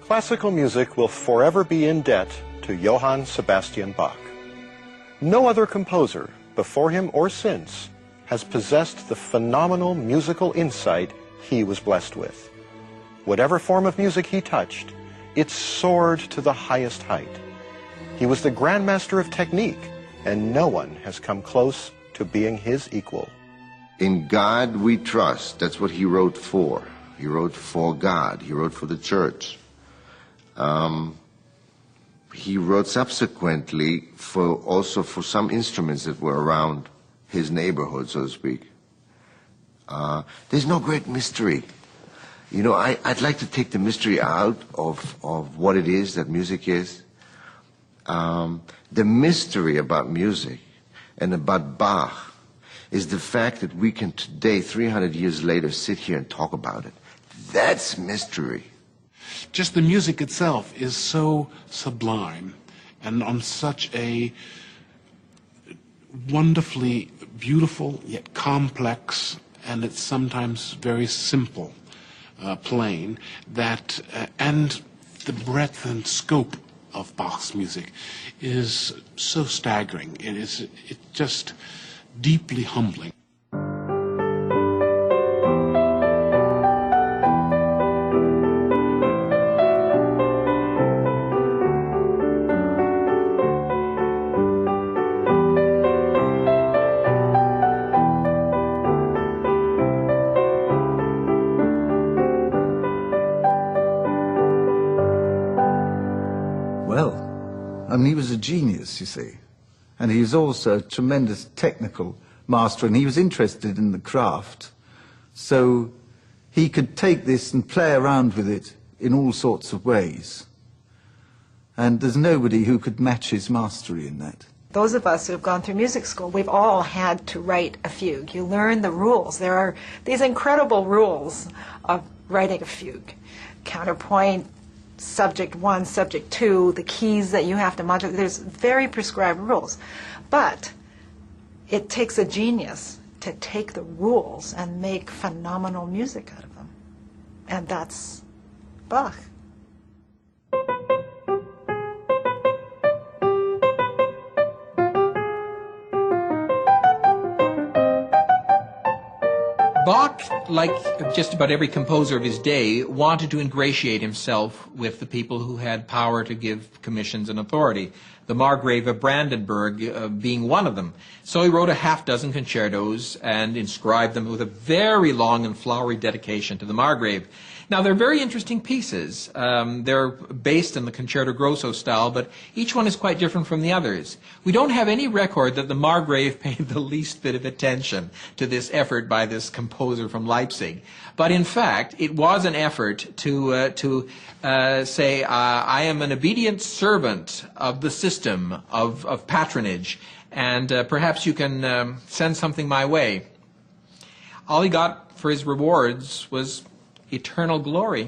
Classical music will forever be in debt to Johann Sebastian Bach. No other composer, before him or since, has possessed the phenomenal musical insight he was blessed with. Whatever form of music he touched, it soared to the highest height. He was the grandmaster of technique, and no one has come close to being his equal. In God we trust. That's what he wrote for. He wrote for God. He wrote for the church. He wrote subsequently also for some instruments that were around his neighborhood, so to speak. There's no great mystery. You know, I'd like to take the mystery out of what it is that music is. The mystery about music and about Bach is the fact that we can today, 300 years later, sit here and talk about it. That's mystery. Just the music itself is so sublime and on such a wonderfully beautiful yet complex, and it's sometimes very simple plane, that and the breadth and scope of Bach's music is so staggering. It's just deeply humbling. He was a genius, you see, and he was also a tremendous technical master, and he was interested in the craft, so he could take this and play around with it in all sorts of ways, and there's nobody who could match his mastery in that. Those of us who have gone through music school, we've all had to write a fugue. You learn the rules. There are these incredible rules of writing a fugue. Counterpoint, subject 1, subject 2, the keys that you have to modulate. There's very prescribed rules. But it takes a genius to take the rules and make phenomenal music out of them. And that's Bach. Bach, like just about every composer of his day, wanted to ingratiate himself with the people who had power to give commissions and authority, the Margrave of Brandenburg being one of them. So he wrote a half-dozen concertos and inscribed them with a very long and flowery dedication to the Margrave. Now, they're very interesting pieces. They're based in the Concerto Grosso style, but each one is quite different from the others. We don't have any record that the Margrave paid the least bit of attention to this effort by this composer from Leipzig. But in fact, it was an effort to say, I am an obedient servant of the system of patronage, and perhaps you can send something my way. All he got for his rewards was eternal glory.